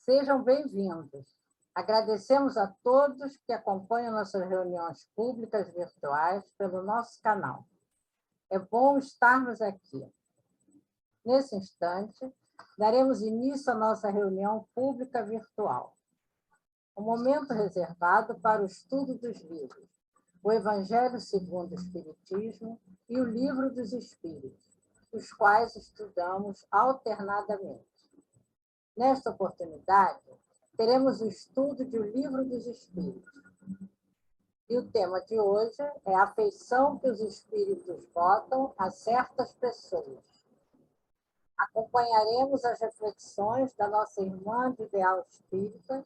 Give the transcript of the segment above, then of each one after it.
Sejam bem-vindos. Agradecemos a todos que acompanham nossas reuniões públicas virtuais pelo nosso canal. É bom estarmos aqui. Nesse instante, daremos início à nossa reunião pública virtual. Um momento reservado para o estudo dos livros, o Evangelho segundo o Espiritismo e o Livro dos Espíritos, os quais estudamos alternadamente. Nesta oportunidade, teremos o estudo do Livro dos Espíritos. E o tema de hoje é a afeição que os espíritos botam a certas pessoas. Acompanharemos as reflexões da nossa irmã de ideal espírita,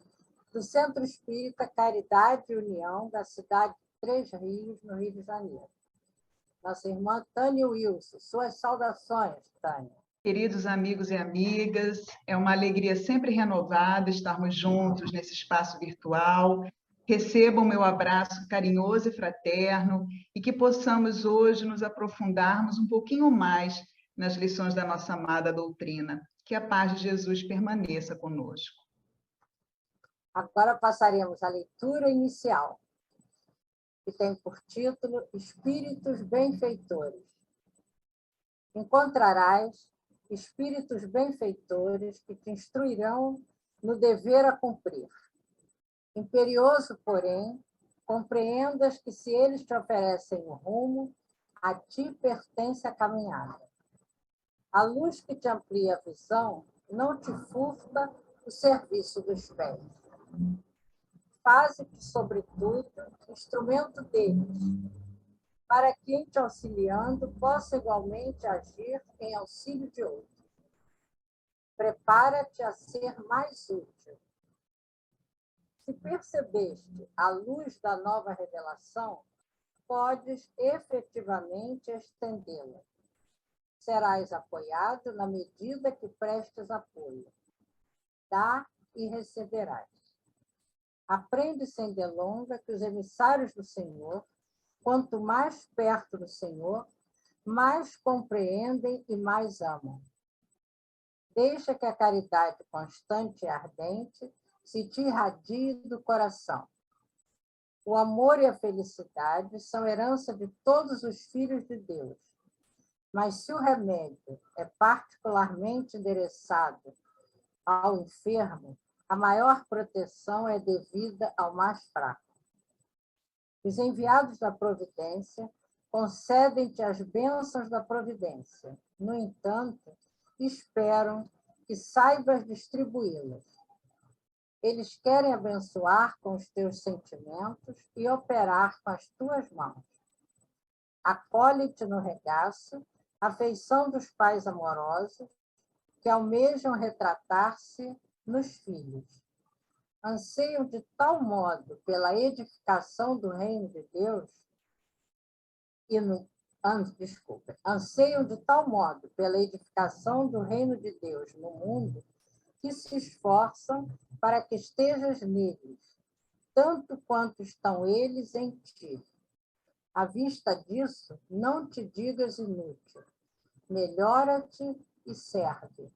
do Centro Espírita Caridade e União, da cidade de Três Rios, no Rio de Janeiro. Nossa irmã Tânia Wilson. Suas saudações, Tânia. Queridos amigos e amigas, é uma alegria sempre renovada estarmos juntos nesse espaço virtual. Recebam meu abraço carinhoso e fraterno e que possamos hoje nos aprofundarmos um pouquinho mais nas lições da nossa amada doutrina. Que a paz de Jesus permaneça conosco. Agora passaremos à leitura inicial, que tem por título Espíritos Benfeitores. Encontrarás espíritos benfeitores que te instruirão no dever a cumprir. Imperioso, porém, compreendas que se eles te oferecem o rumo, a ti pertence a caminhada. A luz que te amplia a visão não te furta o serviço dos pés. Faze-te, sobretudo, instrumento deles, para que, em te auxiliando, possa igualmente agir em auxílio de outro. Prepara-te a ser mais útil. Se percebeste a luz da nova revelação, podes efetivamente estendê-la. Serás apoiado na medida que prestes apoio. Dá e receberás. Aprende sem delonga que os emissários do Senhor, quanto mais perto do Senhor, mais compreendem e mais amam. Deixa que a caridade constante e ardente se te irradie do coração. O amor e a felicidade são herança de todos os filhos de Deus. Mas se o remédio é particularmente endereçado ao enfermo, a maior proteção é devida ao mais fraco. Os enviados da providência concedem-te as bênçãos da providência. No entanto, esperam que saibas distribuí-las. Eles querem abençoar com os teus sentimentos e operar com as tuas mãos. Acolhe-te no regaço a afeição dos pais amorosos que almejam retratar-se nos filhos. Anseiam de tal modo pela edificação do reino de Deus anseiam de tal modo pela edificação do reino de Deus no mundo que se esforçam para que estejas neles, tanto quanto estão eles em ti. À vista disso, não te digas inútil. Melhora-te e serve.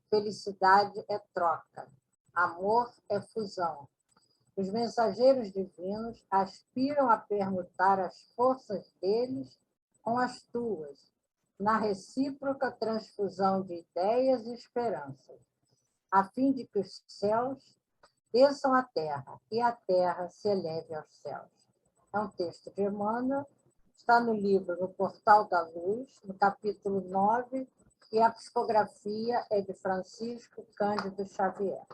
Felicidade é troca. Amor é fusão. Os mensageiros divinos aspiram a permutar as forças deles com as tuas, na recíproca transfusão de ideias e esperanças, a fim de que os céus desçam à terra e a terra se eleve aos céus. É um texto de Emmanuel, está no livro No Portal da Luz, no capítulo 9, e a psicografia é de Francisco Cândido Xavier.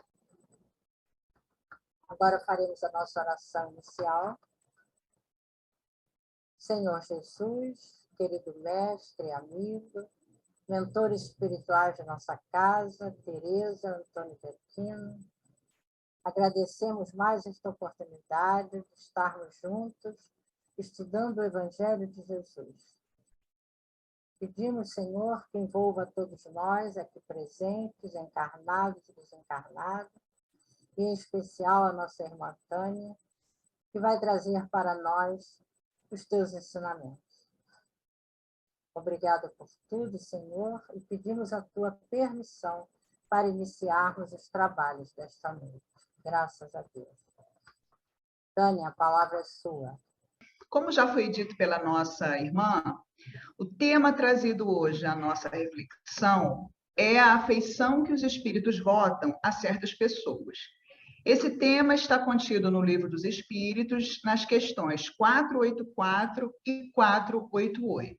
Agora faremos a nossa oração inicial. Senhor Jesus, querido mestre, amigo, mentores espirituais de nossa casa, Tereza, Antônio Pequino, agradecemos mais esta oportunidade de estarmos juntos, estudando o Evangelho de Jesus. Pedimos, Senhor, que envolva todos nós aqui presentes, encarnados e desencarnados, e em especial a nossa irmã Tânia, que vai trazer para nós os teus ensinamentos. Obrigada por tudo, Senhor, e pedimos a tua permissão para iniciarmos os trabalhos desta noite. Graças a Deus. Tânia, a palavra é sua. Como já foi dito pela nossa irmã, o tema trazido hoje à nossa reflexão é a afeição que os espíritos votam a certas pessoas. Esse tema está contido no Livro dos Espíritos, nas questões 484 e 488.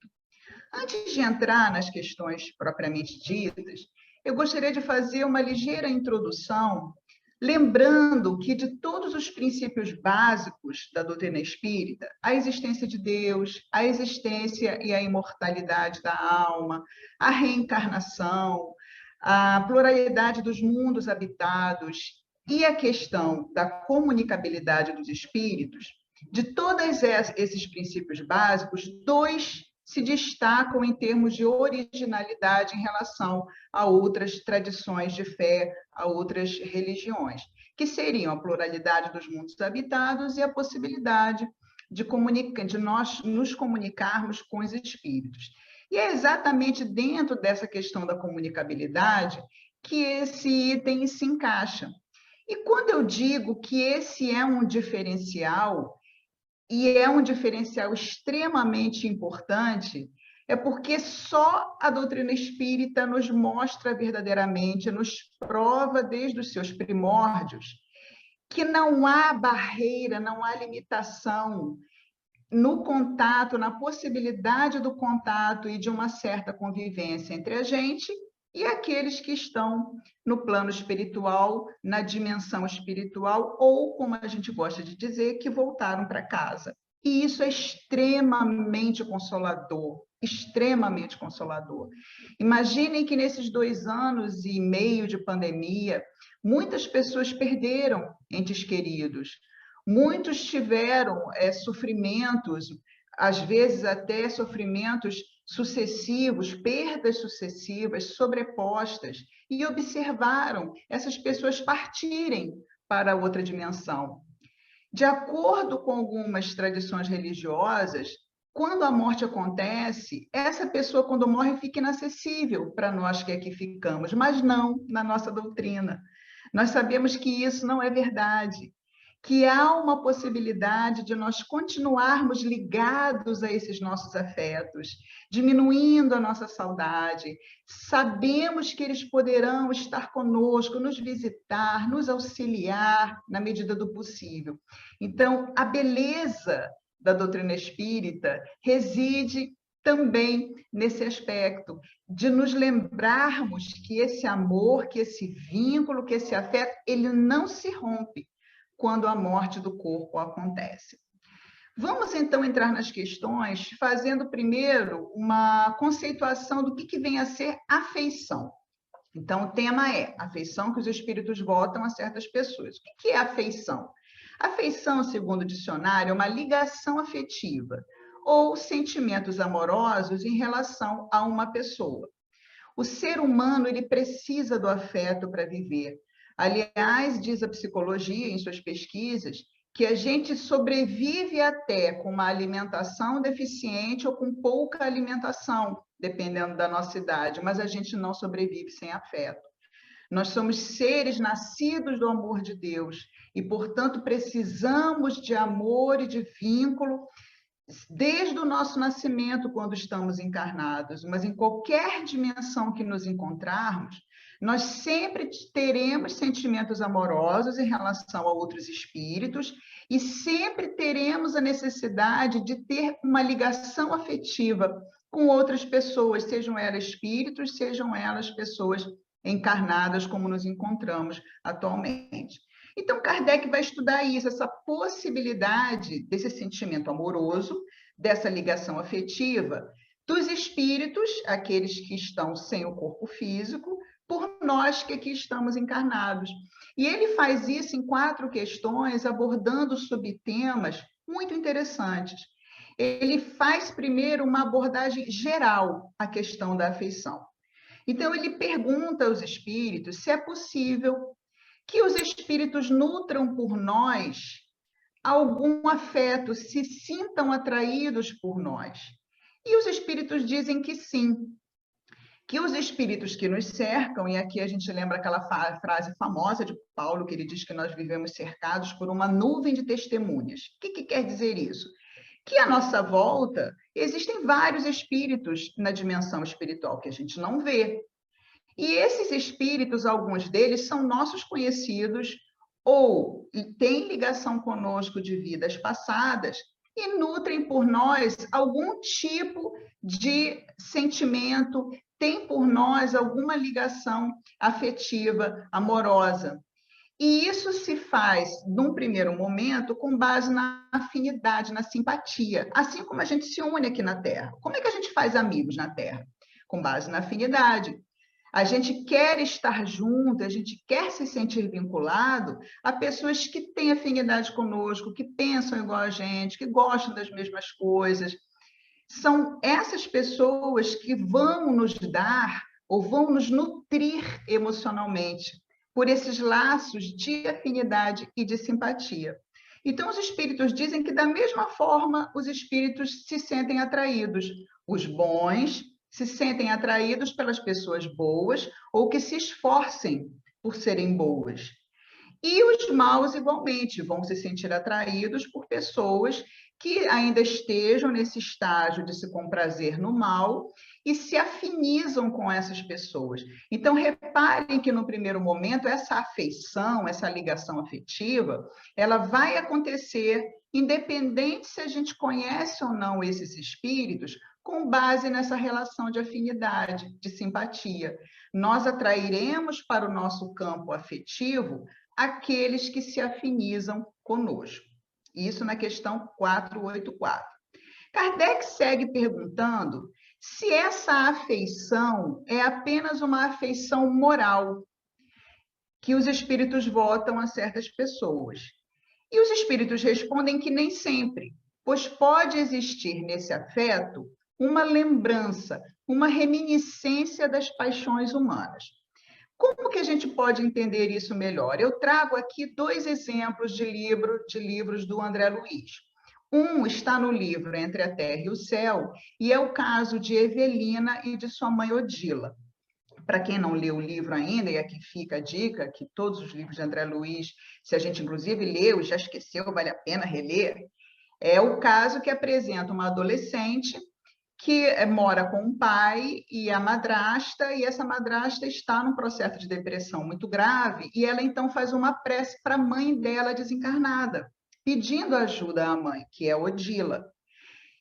Antes de entrar nas questões propriamente ditas, eu gostaria de fazer uma ligeira introdução, lembrando que de todos os princípios básicos da doutrina espírita, a existência de Deus, a existência e a imortalidade da alma, a reencarnação, a pluralidade dos mundos habitados e a questão da comunicabilidade dos espíritos, de todos esses princípios básicos, dois se destacam em termos de originalidade em relação a outras tradições de fé, a outras religiões, que seriam a pluralidade dos mundos habitados e a possibilidade de nós nos comunicarmos com os espíritos. E é exatamente dentro dessa questão da comunicabilidade que esse item se encaixa. E quando eu digo que esse é um diferencial, e é um diferencial extremamente importante, é porque só a doutrina espírita nos mostra verdadeiramente, nos prova desde os seus primórdios, que não há barreira, não há limitação no contato, na possibilidade do contato e de uma certa convivência entre a gente e aqueles que estão no plano espiritual, na dimensão espiritual, ou, como a gente gosta de dizer, que voltaram para casa. E isso é extremamente consolador, extremamente consolador. Imaginem que nesses 2 anos e meio de pandemia, muitas pessoas perderam entes queridos, muitos tiveram sofrimentos, às vezes até sofrimentos sucessivos, perdas sucessivas, sobrepostas, e observaram essas pessoas partirem para outra dimensão. De acordo com algumas tradições religiosas, quando a morte acontece, essa pessoa, quando morre, fica inacessível para nós que aqui ficamos, mas não na nossa doutrina. Nós sabemos que isso não é verdade, que há uma possibilidade de nós continuarmos ligados a esses nossos afetos, diminuindo a nossa saudade. Sabemos que eles poderão estar conosco, nos visitar, nos auxiliar na medida do possível. Então, a beleza da doutrina espírita reside também nesse aspecto de nos lembrarmos que esse amor, que esse vínculo, que esse afeto, ele não se rompe quando a morte do corpo acontece. Vamos, então, entrar nas questões, fazendo primeiro uma conceituação do que vem a ser afeição. Então, o tema é afeição que os espíritos votam a certas pessoas. O que é afeição? Afeição, segundo o dicionário, é uma ligação afetiva ou sentimentos amorosos em relação a uma pessoa. O ser humano, ele precisa do afeto para viver. Aliás, diz a psicologia em suas pesquisas que a gente sobrevive até com uma alimentação deficiente ou com pouca alimentação, dependendo da nossa idade, mas a gente não sobrevive sem afeto. Nós somos seres nascidos do amor de Deus e, portanto, precisamos de amor e de vínculo desde o nosso nascimento, quando estamos encarnados, mas em qualquer dimensão que nos encontrarmos, nós sempre teremos sentimentos amorosos em relação a outros espíritos e sempre teremos a necessidade de ter uma ligação afetiva com outras pessoas, sejam elas espíritos, sejam elas pessoas encarnadas, como nos encontramos atualmente. Então, Kardec vai estudar isso, essa possibilidade desse sentimento amoroso, dessa ligação afetiva, dos espíritos, aqueles que estão sem o corpo físico, por nós que aqui estamos encarnados. E ele faz isso em 4 questões, abordando subtemas muito interessantes. Ele faz primeiro uma abordagem geral à questão da afeição. Então, ele pergunta aos espíritos se é possível que os espíritos nutram por nós algum afeto, se sintam atraídos por nós. E os espíritos dizem que sim. que os espíritos que nos cercam, e aqui a gente lembra aquela frase famosa de Paulo, que ele diz que nós vivemos cercados por uma nuvem de testemunhas. O que quer dizer isso? Que à nossa volta existem vários espíritos na dimensão espiritual que a gente não vê. E esses espíritos, alguns deles, são nossos conhecidos ou têm ligação conosco de vidas passadas e nutrem por nós algum tipo de sentimento, tem por nós alguma ligação afetiva, amorosa. E isso se faz, num primeiro momento, com base na afinidade, na simpatia, assim como a gente se une aqui na Terra. Como é que a gente faz amigos na Terra? Com base na afinidade. A gente quer estar junto, a gente quer se sentir vinculado a pessoas que têm afinidade conosco, que pensam igual a gente, que gostam das mesmas coisas. São essas pessoas que vão nos dar ou vão nos nutrir emocionalmente por esses laços de afinidade e de simpatia. Então, os espíritos dizem que, da mesma forma, os espíritos se sentem atraídos. Os bons se sentem atraídos pelas pessoas boas ou que se esforcem por serem boas. E os maus, igualmente, vão se sentir atraídos por pessoas que ainda estejam nesse estágio de se comprazer no mal e se afinizam com essas pessoas. Então, reparem que no primeiro momento, essa afeição, essa ligação afetiva, ela vai acontecer independente se a gente conhece ou não esses espíritos, com base nessa relação de afinidade, de simpatia. Nós atrairemos para o nosso campo afetivo aqueles que se afinizam conosco. Isso na questão 484. Kardec segue perguntando se essa afeição é apenas uma afeição moral que os espíritos votam a certas pessoas. E os espíritos respondem que nem sempre, pois pode existir nesse afeto uma lembrança, uma reminiscência das paixões humanas. Como que a gente pode entender isso melhor? Eu trago aqui 2 exemplos de livros do André Luiz. Um está no livro Entre a Terra e o Céu, e é o caso de Evelina e de sua mãe Odila. Para quem não leu o livro ainda, e aqui fica a dica, que todos os livros de André Luiz, se a gente inclusive leu e já esqueceu, vale a pena reler, é o caso que apresenta uma adolescente que mora com o pai e a madrasta, e essa madrasta está num processo de depressão muito grave, e ela então faz uma prece para a mãe dela desencarnada, pedindo ajuda à mãe, que é Odila.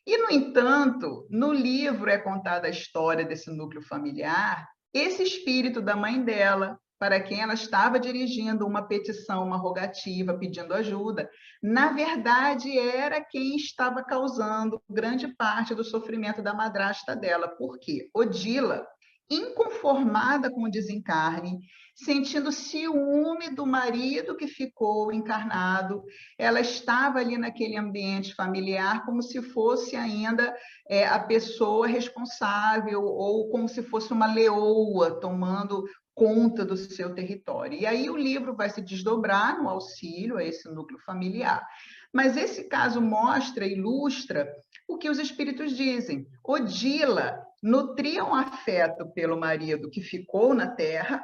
E, no entanto, no livro é contada a história desse núcleo familiar, esse espírito da mãe dela, para quem ela estava dirigindo uma petição, uma rogativa, pedindo ajuda, na verdade era quem estava causando grande parte do sofrimento da madrasta dela. Por quê? Odila, inconformada com o desencarne, sentindo ciúme do marido que ficou encarnado, ela estava ali naquele ambiente familiar como se fosse ainda a pessoa responsável ou como se fosse uma leoa tomando conta do seu território. E aí o livro vai se desdobrar no auxílio a esse núcleo familiar. Mas esse caso mostra, ilustra o que os espíritos dizem. Odila nutria um afeto pelo marido que ficou na Terra,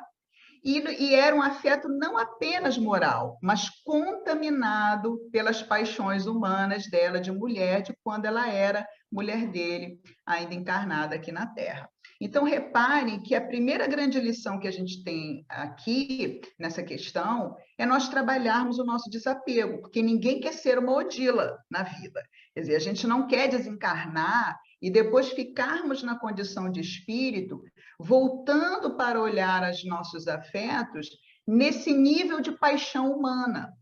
e era um afeto não apenas moral, mas contaminado pelas paixões humanas dela de mulher, de quando ela era mulher dele, ainda encarnada aqui na Terra. Então, reparem que a primeira grande lição que a gente tem aqui, nessa questão, é nós trabalharmos o nosso desapego, porque ninguém quer ser uma Odila na vida. Quer dizer, a gente não quer desencarnar e depois ficarmos na condição de espírito, voltando para olhar os nossos afetos nesse nível de paixão humana.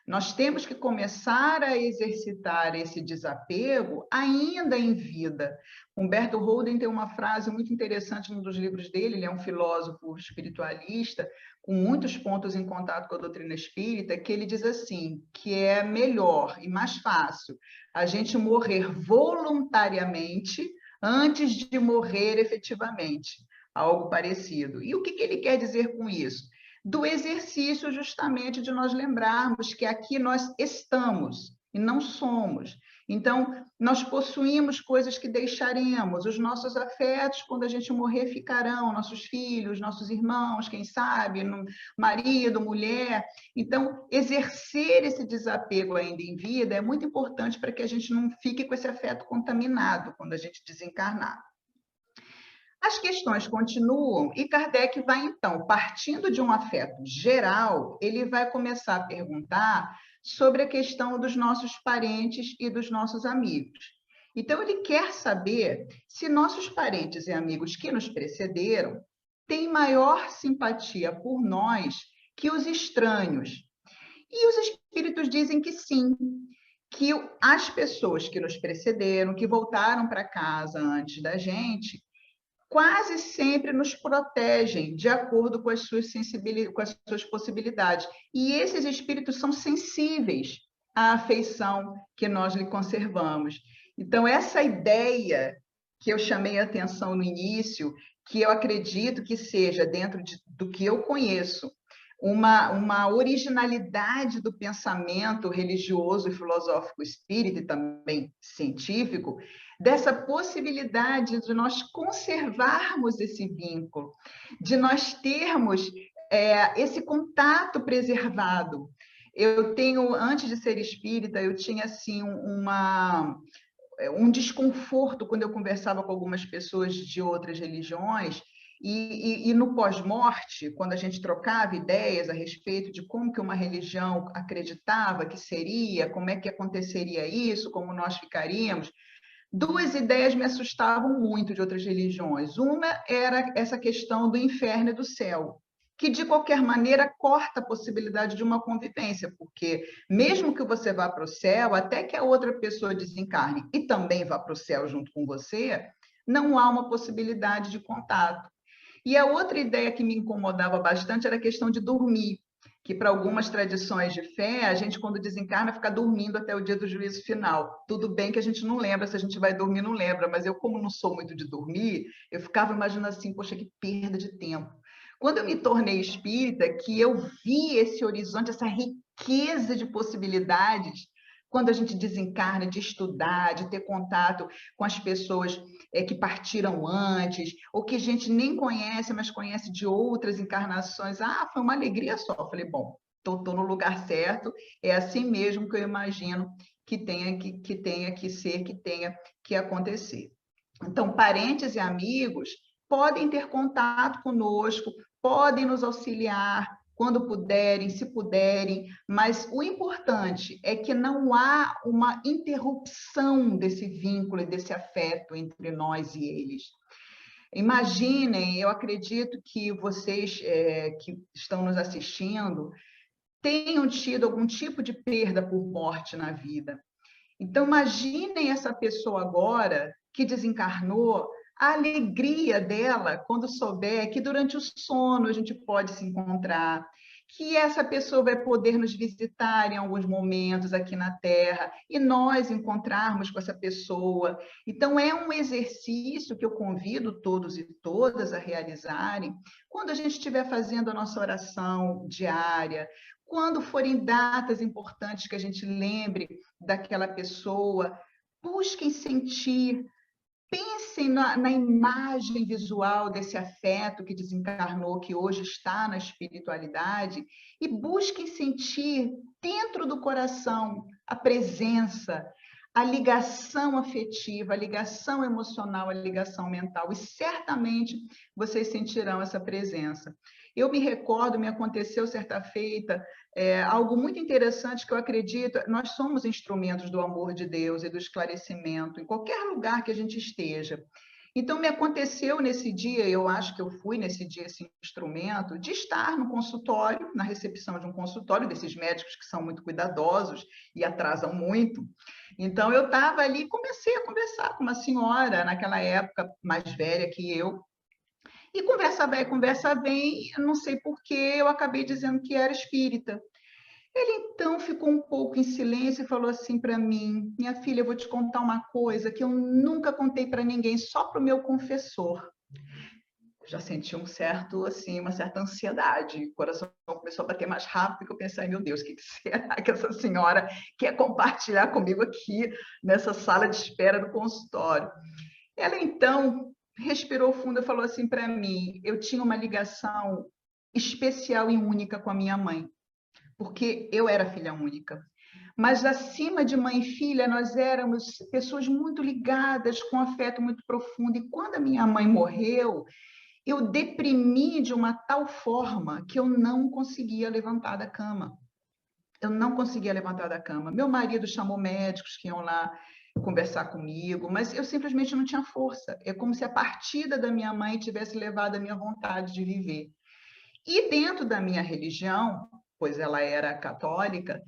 Nós temos que começar a exercitar esse desapego ainda em vida. Humberto Holden tem uma frase muito interessante num dos livros dele, ele é um filósofo espiritualista, com muitos pontos em contato com a doutrina espírita, que ele diz assim, que é melhor e mais fácil a gente morrer voluntariamente antes de morrer efetivamente, algo parecido. E o que ele quer dizer com isso? Do exercício justamente de nós lembrarmos que aqui nós estamos e não somos. Então, nós possuímos coisas que deixaremos, os nossos afetos, quando a gente morrer, ficarão, nossos filhos, nossos irmãos, quem sabe, marido, mulher. Então, exercer esse desapego ainda em vida é muito importante para que a gente não fique com esse afeto contaminado quando a gente desencarnar. As questões continuam e Kardec vai, então, partindo de um afeto geral, ele vai começar a perguntar sobre a questão dos nossos parentes e dos nossos amigos. Então, ele quer saber se nossos parentes e amigos que nos precederam têm maior simpatia por nós que os estranhos. E os espíritos dizem que sim, que as pessoas que nos precederam, que voltaram para casa antes da gente, quase sempre nos protegem de acordo com as suas sensibilidades, com as suas possibilidades. E esses espíritos são sensíveis à afeição que nós lhe conservamos. Então, essa ideia que eu chamei a atenção no início, que eu acredito que seja, dentro do que eu conheço, uma originalidade do pensamento religioso e filosófico espírita e também científico, dessa possibilidade de nós conservarmos esse vínculo, de nós termos esse contato preservado. Eu tenho, antes de ser espírita, eu tinha assim um desconforto quando eu conversava com algumas pessoas de outras religiões, e no pós-morte, quando a gente trocava ideias a respeito de como que uma religião acreditava que seria, como é que aconteceria isso, como nós ficaríamos, duas ideias me assustavam muito de outras religiões. Uma era essa questão do inferno e do céu, que de qualquer maneira corta a possibilidade de uma convivência, porque mesmo que você vá para o céu, até que a outra pessoa desencarne e também vá para o céu junto com você, não há uma possibilidade de contato. E a outra ideia que me incomodava bastante era a questão de dormir, que para algumas tradições de fé, a gente, quando desencarna, fica dormindo até o dia do juízo final. Tudo bem que a gente não lembra, se a gente vai dormir, não lembra, mas eu, como não sou muito de dormir, eu ficava imaginando assim, poxa, que perda de tempo. Quando eu me tornei espírita, que eu vi esse horizonte, essa riqueza de possibilidades, quando a gente desencarna, de estudar, de ter contato com as pessoas que partiram antes, ou que a gente nem conhece, mas conhece de outras encarnações. Ah, foi uma alegria só. Eu falei, bom, estou no lugar certo, é assim mesmo que eu imagino que tenha que ser, que tenha que acontecer. Então, parentes e amigos podem ter contato conosco, podem nos auxiliar quando puderem, se puderem, mas o importante é que não há uma interrupção desse vínculo e desse afeto entre nós e eles. Imaginem, eu acredito que vocês que estão nos assistindo tenham tido algum tipo de perda por morte na vida. Então, imaginem essa pessoa agora que desencarnou, a alegria dela quando souber que durante o sono a gente pode se encontrar, que essa pessoa vai poder nos visitar em alguns momentos aqui na Terra e nós encontrarmos com essa pessoa. Então, é um exercício que eu convido todos e todas a realizarem quando a gente estiver fazendo a nossa oração diária, quando forem datas importantes que a gente lembre daquela pessoa, busquem sentir, pensem na imagem visual desse afeto que desencarnou, que hoje está na espiritualidade, e busquem sentir dentro do coração a presença, a ligação afetiva, a ligação emocional, a ligação mental, e certamente vocês sentirão essa presença. Eu me recordo, me aconteceu certa feita, algo muito interessante que eu acredito, nós somos instrumentos do amor de Deus e do esclarecimento, em qualquer lugar que a gente esteja. Então, me aconteceu nesse dia, eu acho que eu fui nesse dia esse instrumento, de estar no consultório, na recepção de um consultório, desses médicos que são muito cuidadosos e atrasam muito. Então, eu estava ali e comecei a conversar com uma senhora, naquela época mais velha que eu, e conversa vai, conversa vem, não sei por que eu acabei dizendo que era espírita. Ele então ficou um pouco em silêncio e falou assim para mim: minha filha, eu vou te contar uma coisa que eu nunca contei para ninguém, só para o meu confessor. já senti uma certa ansiedade. O coração começou a bater mais rápido, porque eu pensei, meu Deus, o que será que essa senhora quer compartilhar comigo aqui nessa sala de espera do consultório? Ela, então, respirou fundo e falou assim para mim, eu tinha uma ligação especial e única com a minha mãe, porque eu era filha única. Mas, acima de mãe e filha, nós éramos pessoas muito ligadas, com afeto muito profundo. E quando a minha mãe morreu, eu deprimi de uma tal forma que eu não conseguia levantar da cama. Eu não conseguia levantar da cama. Meu marido chamou médicos que iam lá conversar comigo, mas eu simplesmente não tinha força. É como se a partida da minha mãe tivesse levado a minha vontade de viver. E dentro da minha religião, pois ela era católica,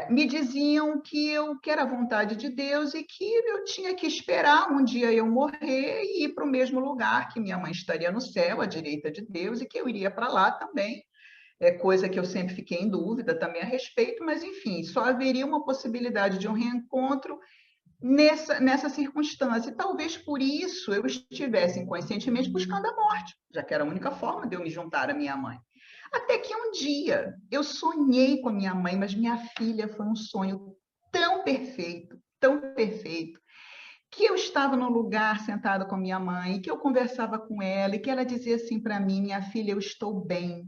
me diziam que era a vontade de Deus e que eu tinha que esperar um dia eu morrer e ir para o mesmo lugar, que minha mãe estaria no céu, à direita de Deus, e que eu iria para lá também. É coisa que eu sempre fiquei em dúvida também a respeito, mas enfim, só haveria uma possibilidade de um reencontro nessa circunstância. E talvez por isso eu estivesse inconscientemente buscando a morte, já que era a única forma de eu me juntar à minha mãe. Até que um dia eu sonhei com a minha mãe, mas minha filha, foi um sonho tão perfeito, que eu estava num lugar sentada com a minha mãe, que eu conversava com ela e que ela dizia assim para mim, minha filha, eu estou bem,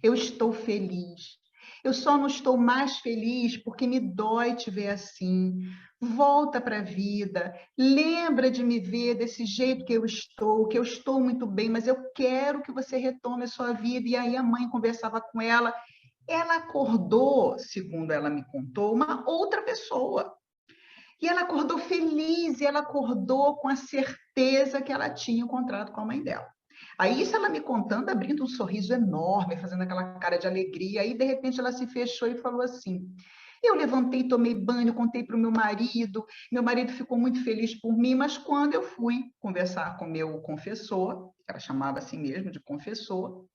eu estou feliz. Eu só não estou mais feliz porque me dói te ver assim. Volta para a vida, lembra de me ver desse jeito que eu estou muito bem, mas eu quero que você retome a sua vida. E aí a mãe conversava com ela, ela acordou, segundo ela me contou, uma outra pessoa. E ela acordou feliz, e ela acordou com a certeza que ela tinha encontrado com a mãe dela. Aí, isso ela me contando, abrindo um sorriso enorme, fazendo aquela cara de alegria. Aí, de repente, ela se fechou e falou assim: eu levantei, tomei banho, contei para o meu marido ficou muito feliz por mim, mas quando eu fui conversar com o meu confessor, ela chamava assim mesmo de confessor,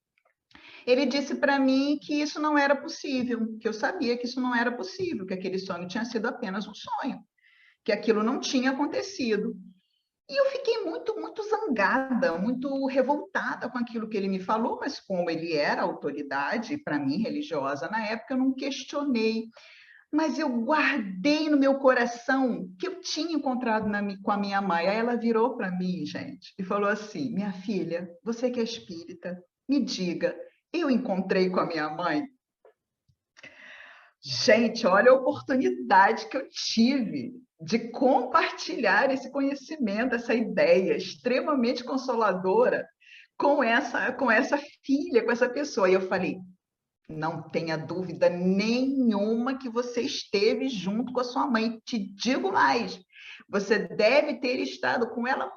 ele disse para mim que isso não era possível, que eu sabia que isso não era possível, que aquele sonho tinha sido apenas um sonho, que aquilo não tinha acontecido. E eu fiquei muito zangada, muito revoltada com aquilo que ele me falou, mas como ele era autoridade, para mim, religiosa na época, eu não questionei. Mas eu guardei no meu coração que eu tinha encontrado com a minha mãe. Aí ela virou para mim, gente, e falou assim: minha filha, você que é espírita, me diga, eu encontrei com a minha mãe? Gente, olha a oportunidade que eu tive de compartilhar esse conhecimento, essa ideia extremamente consoladora com essa filha, com essa pessoa. E eu falei, não tenha dúvida nenhuma que você esteve junto com a sua mãe. Te digo mais, você deve ter estado com ela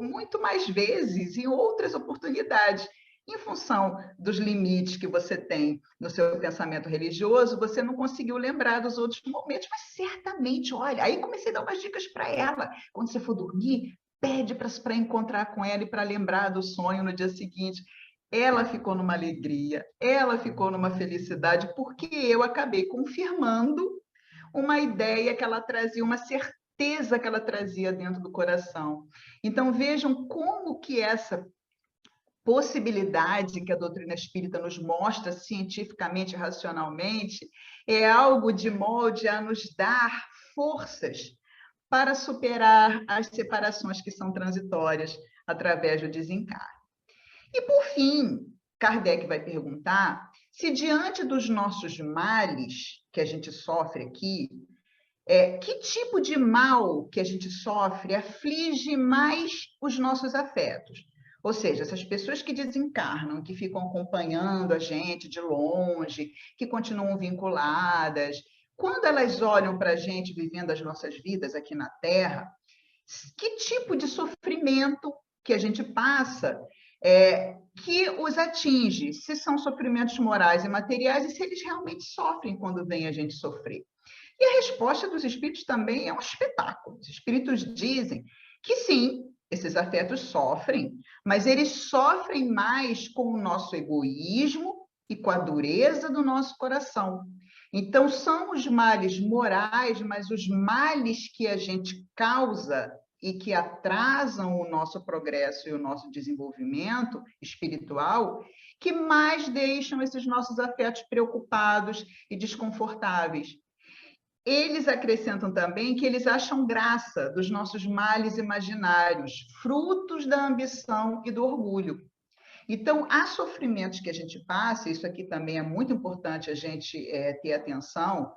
muito mais vezes, em outras oportunidades. Em função dos limites que você tem no seu pensamento religioso, você não conseguiu lembrar dos outros momentos, mas certamente, olha, aí comecei a dar umas dicas para ela. Quando você for dormir, pede para encontrar com ela e para lembrar do sonho no dia seguinte. Ela ficou numa alegria, ela ficou numa felicidade, porque eu acabei confirmando uma ideia que ela trazia, uma certeza que ela trazia dentro do coração. Então, vejam como que essa possibilidade que a doutrina espírita nos mostra cientificamente, racionalmente, é algo de molde a nos dar forças para superar as separações que são transitórias através do desencarne. E, por fim, Kardec vai perguntar se, diante dos nossos males que a gente sofre aqui, que tipo de mal que a gente sofre aflige mais os nossos afetos? Ou seja, essas pessoas que desencarnam, que ficam acompanhando a gente de longe, que continuam vinculadas, quando elas olham para a gente vivendo as nossas vidas aqui na Terra, que tipo de sofrimento que a gente passa que os atinge, se são sofrimentos morais e materiais, e se eles realmente sofrem quando vem a gente sofrer. E a resposta dos espíritos também é um espetáculo. Os espíritos dizem que sim, esses afetos sofrem, mas eles sofrem mais com o nosso egoísmo e com a dureza do nosso coração. Então, são os males morais, mas os males que a gente causa e que atrasam o nosso progresso e o nosso desenvolvimento espiritual, que mais deixam esses nossos afetos preocupados e desconfortáveis. Eles acrescentam também que eles acham graça dos nossos males imaginários, frutos da ambição e do orgulho. Então, há sofrimentos que a gente passa, isso aqui também é muito importante a gente ter atenção,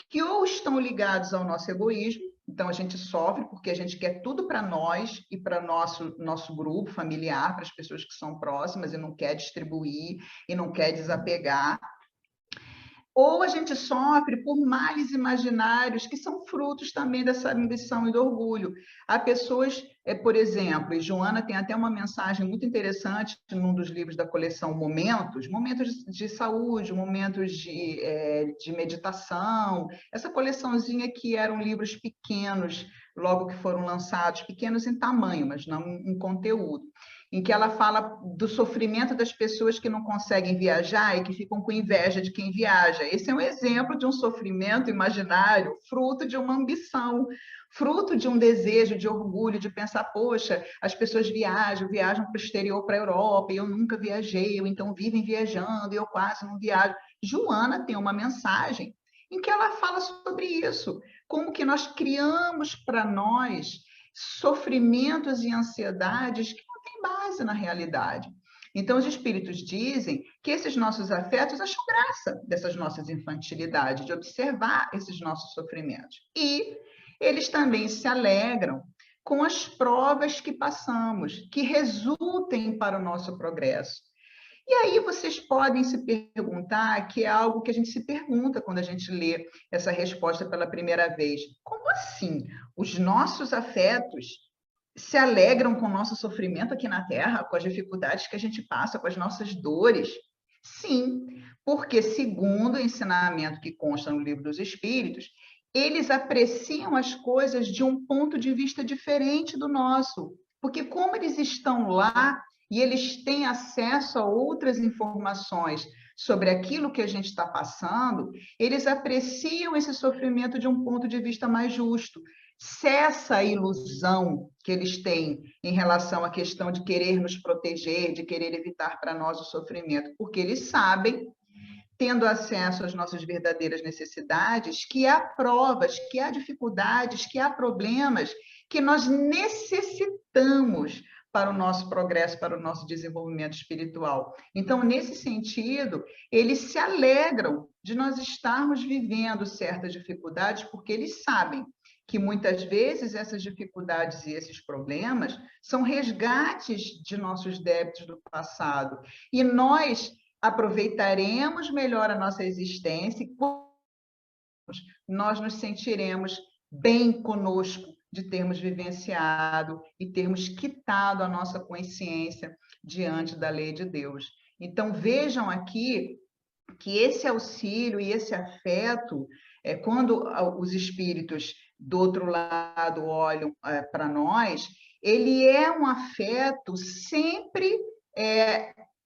que ou estão ligados ao nosso egoísmo, então a gente sofre porque a gente quer tudo para nós e para nosso grupo familiar, para as pessoas que são próximas e não quer distribuir e não quer desapegar. Ou a gente sofre por males imaginários que são frutos também dessa ambição e do orgulho. Há pessoas, por exemplo, e Joana tem até uma mensagem muito interessante num dos livros da coleção Momentos, momentos de saúde, momentos de meditação, essa coleçãozinha que eram livros pequenos, logo que foram lançados, pequenos em tamanho, mas não em conteúdo, em que ela fala do sofrimento das pessoas que não conseguem viajar e que ficam com inveja de quem viaja. Esse é um exemplo de um sofrimento imaginário, fruto de uma ambição, fruto de um desejo, de orgulho, de pensar, poxa, as pessoas viajam para o exterior, para a Europa, e eu nunca viajei, ou então vivem viajando, e eu quase não viajo. Joana tem uma mensagem em que ela fala sobre isso, como que nós criamos para nós sofrimentos e ansiedades que não têm base na realidade. Então, os espíritos dizem que esses nossos afetos acham graça dessas nossas infantilidades, de observar esses nossos sofrimentos. E eles também se alegram com as provas que passamos, que resultem para o nosso progresso. E aí vocês podem se perguntar, que é algo que a gente se pergunta quando a gente lê essa resposta pela primeira vez. Como assim? Os nossos afetos se alegram com o nosso sofrimento aqui na Terra, com as dificuldades que a gente passa, com as nossas dores? Sim, porque segundo o ensinamento que consta no Livro dos Espíritos, eles apreciam as coisas de um ponto de vista diferente do nosso. Porque como eles estão lá e eles têm acesso a outras informações sobre aquilo que a gente está passando, eles apreciam esse sofrimento de um ponto de vista mais justo. Cessa a ilusão que eles têm em relação à questão de querer nos proteger, de querer evitar para nós o sofrimento, porque eles sabem, tendo acesso às nossas verdadeiras necessidades, que há provas, que há dificuldades, que há problemas que nós necessitamos para o nosso progresso, para o nosso desenvolvimento espiritual. Então, nesse sentido, eles se alegram de nós estarmos vivendo certas dificuldades, porque eles sabem que muitas vezes essas dificuldades e esses problemas são resgates de nossos débitos do passado. E nós aproveitaremos melhor a nossa existência e nós nos sentiremos bem conosco de termos vivenciado e termos quitado a nossa consciência diante da lei de Deus. Então, vejam aqui que esse auxílio e esse afeto, quando os espíritos do outro lado olham para nós, ele é um afeto sempre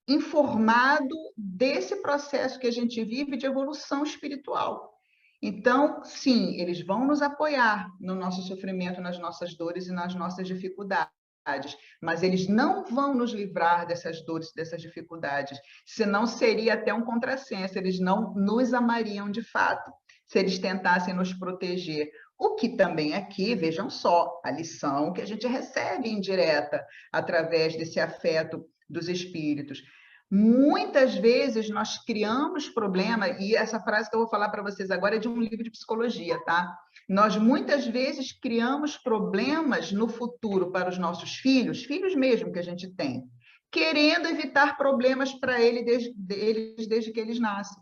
informado desse processo que a gente vive de evolução espiritual. Então, sim, eles vão nos apoiar no nosso sofrimento, nas nossas dores e nas nossas dificuldades, mas eles não vão nos livrar dessas dores, dessas dificuldades, senão seria até um contrassenso, eles não nos amariam de fato, se eles tentassem nos proteger. O que também aqui, vejam só, a lição que a gente recebe indireta através desse afeto dos espíritos. Muitas vezes nós criamos problema, e essa frase que eu vou falar para vocês agora é de um livro de psicologia, tá? Nós muitas vezes criamos problemas no futuro para os nossos filhos, filhos mesmo que a gente tem, querendo evitar problemas para eles desde que eles nascem.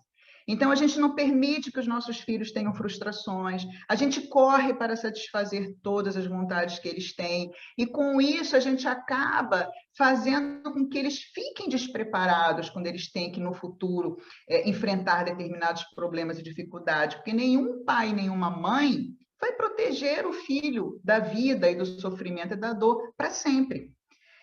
Então, a gente não permite que os nossos filhos tenham frustrações, a gente corre para satisfazer todas as vontades que eles têm, e com isso a gente acaba fazendo com que eles fiquem despreparados quando eles têm que, no futuro, enfrentar determinados problemas e dificuldades, porque nenhum pai, nenhuma mãe vai proteger o filho da vida e do sofrimento e da dor para sempre.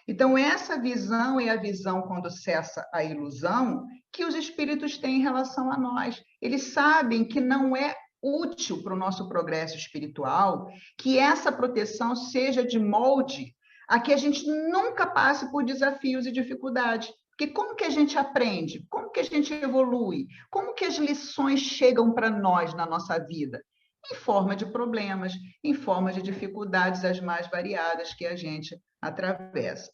Então, essa visão é a visão, quando cessa a ilusão, que os espíritos têm em relação a nós. Eles sabem que não é útil para o nosso progresso espiritual, que essa proteção seja de molde a que a gente nunca passe por desafios e dificuldades. Porque como que a gente aprende? Como que a gente evolui? Como que as lições chegam para nós na nossa vida? Em forma de problemas, em forma de dificuldades as mais variadas que a gente atravessa.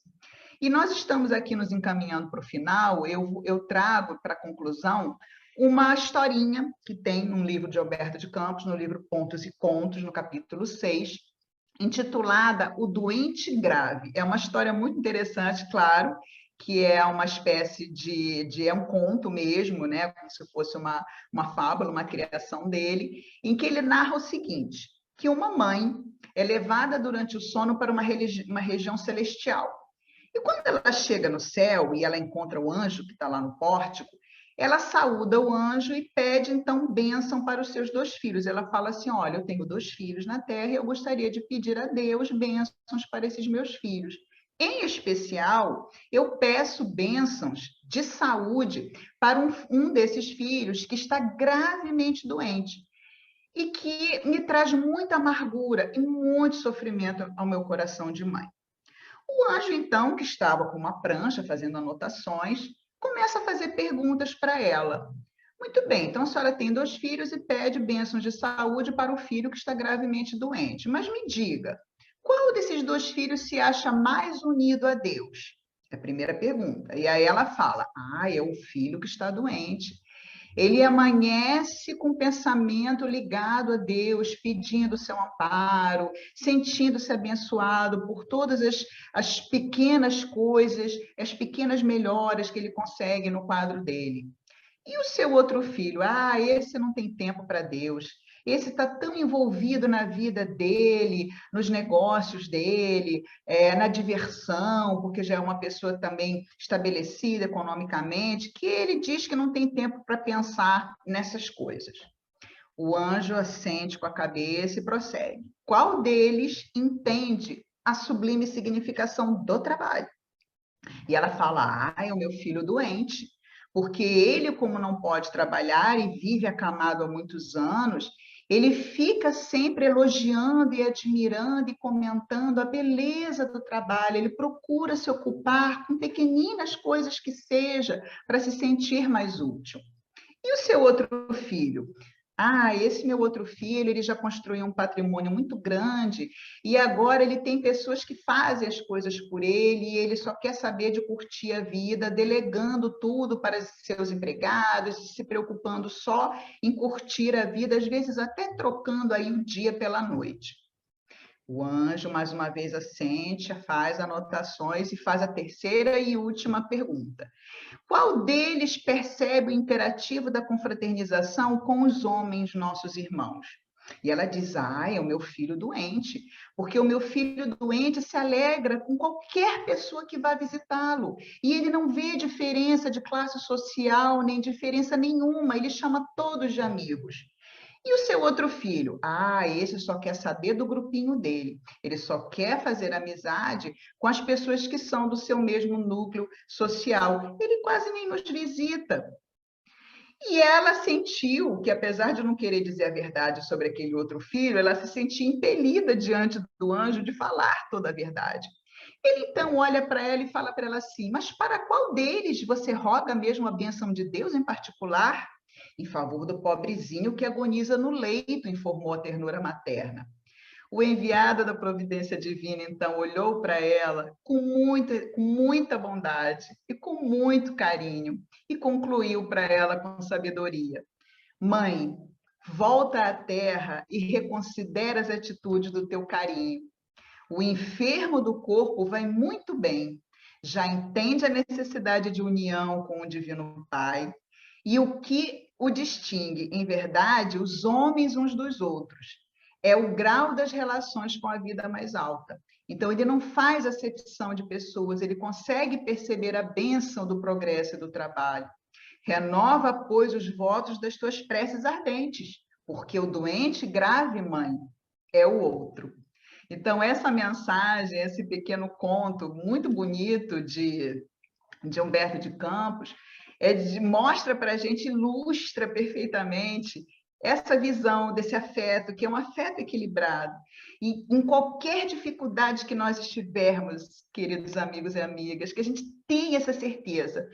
E nós estamos aqui nos encaminhando para o final, eu trago para a conclusão uma historinha que tem num livro de Alberto de Campos, no livro Pontos e Contos, no capítulo 6, intitulada O Doente Grave. É uma história muito interessante, claro, que é uma espécie é um conto mesmo, né? Como se fosse uma fábula, uma criação dele, em que ele narra o seguinte, que uma mãe é levada durante o sono para uma região celestial. E quando ela chega no céu e ela encontra o anjo que está lá no pórtico, ela saúda o anjo e pede, então, bênção para os seus 2 filhos. Ela fala assim, olha, eu tenho 2 filhos na terra e eu gostaria de pedir a Deus bênçãos para esses meus filhos. Em especial, eu peço bênçãos de saúde para um desses filhos que está gravemente doente e que me traz muita amargura e muito sofrimento ao meu coração de mãe. O anjo, então, que estava com uma prancha fazendo anotações, começa a fazer perguntas para ela. Muito bem, então a senhora tem 2 filhos e pede bênçãos de saúde para o filho que está gravemente doente. Mas me diga, qual desses 2 filhos se acha mais unido a Deus? É a primeira pergunta. E aí ela fala, é o filho que está doente. Ele amanhece com o pensamento ligado a Deus, pedindo seu amparo, sentindo-se abençoado por todas as pequenas coisas, as pequenas melhoras que ele consegue no quadro dele. E o seu outro filho? Esse não tem tempo para Deus. Esse está tão envolvido na vida dele, nos negócios dele, na diversão, porque já é uma pessoa também estabelecida economicamente, que ele diz que não tem tempo para pensar nessas coisas. O anjo assente com a cabeça e prossegue. Qual deles entende a sublime significação do trabalho? E ela fala, é o meu filho doente, porque ele, como não pode trabalhar e vive acamado há muitos anos, ele fica sempre elogiando e admirando e comentando a beleza do trabalho, ele procura se ocupar com pequeninas coisas que seja, para se sentir mais útil. E o seu outro filho? Esse meu outro filho, ele já construiu um patrimônio muito grande e agora ele tem pessoas que fazem as coisas por ele e ele só quer saber de curtir a vida, delegando tudo para seus empregados, se preocupando só em curtir a vida, às vezes até trocando aí o dia pela noite. O anjo, mais uma vez, assente, faz anotações e faz a terceira e última pergunta. Qual deles percebe o imperativo da confraternização com os homens, nossos irmãos? E ela diz, é o meu filho doente, porque o meu filho doente se alegra com qualquer pessoa que vá visitá-lo, e ele não vê diferença de classe social, nem diferença nenhuma, ele chama todos de amigos. E o seu outro filho? Esse só quer saber do grupinho dele. Ele só quer fazer amizade com as pessoas que são do seu mesmo núcleo social. Ele quase nem nos visita. E ela sentiu que, apesar de não querer dizer a verdade sobre aquele outro filho, ela se sentia impelida diante do anjo de falar toda a verdade. Ele então olha para ela e fala para ela assim, mas para qual deles você roga mesmo a bênção de Deus em particular? Em favor do pobrezinho que agoniza no leito, informou a ternura materna. O enviado da providência divina, então, olhou para ela com muita bondade e com muito carinho e concluiu para ela com sabedoria. Mãe, volta à terra e reconsidera as atitudes do teu carinho. O enfermo do corpo vai muito bem, já entende a necessidade de união com o Divino Pai e o que o distingue, em verdade, os homens uns dos outros. É o grau das relações com a vida mais alta. Então, ele não faz acepção de pessoas, ele consegue perceber a bênção do progresso e do trabalho. Renova, pois, os votos das tuas preces ardentes, porque o doente grave, mãe, é o outro. Então, essa mensagem, esse pequeno conto muito bonito de Humberto de Campos, mostra para a gente, ilustra perfeitamente essa visão desse afeto, que é um afeto equilibrado. E em qualquer dificuldade que nós estivermos, queridos amigos e amigas, que a gente tenha essa certeza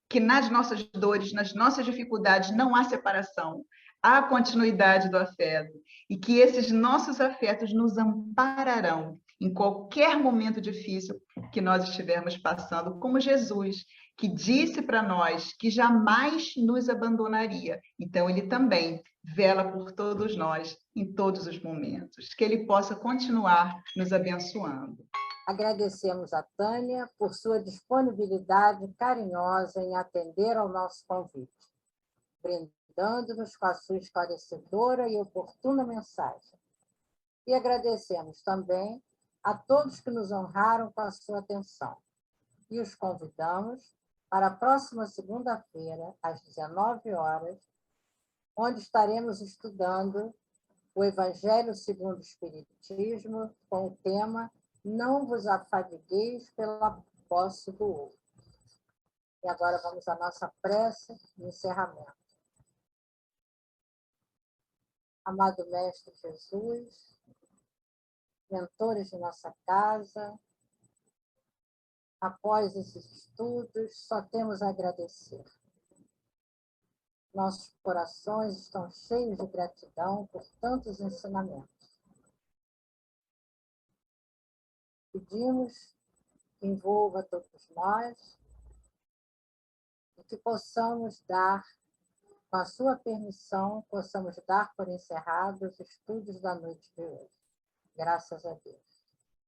que nas nossas dores, nas nossas dificuldades, não há separação, há continuidade do afeto, e que esses nossos afetos nos ampararão em qualquer momento difícil que nós estivermos passando, como Jesus, que disse para nós que jamais nos abandonaria. Então, ele também vela por todos nós em todos os momentos. Que ele possa continuar nos abençoando. Agradecemos a Tânia por sua disponibilidade carinhosa em atender ao nosso convite, brindando-nos com a sua esclarecedora e oportuna mensagem. E agradecemos também a todos que nos honraram com a sua atenção. E os convidamos para a próxima segunda-feira, às 19 horas, onde estaremos estudando o Evangelho segundo o Espiritismo, com o tema Não vos afadigueis pela posse do outro. E agora vamos à nossa prece de encerramento. Amado Mestre Jesus, mentores de nossa casa, após esses estudos, só temos a agradecer. Nossos corações estão cheios de gratidão por tantos ensinamentos. Pedimos que envolva todos nós e que possamos dar, com a sua permissão, possamos dar por encerrados os estudos da noite de hoje. Graças a Deus.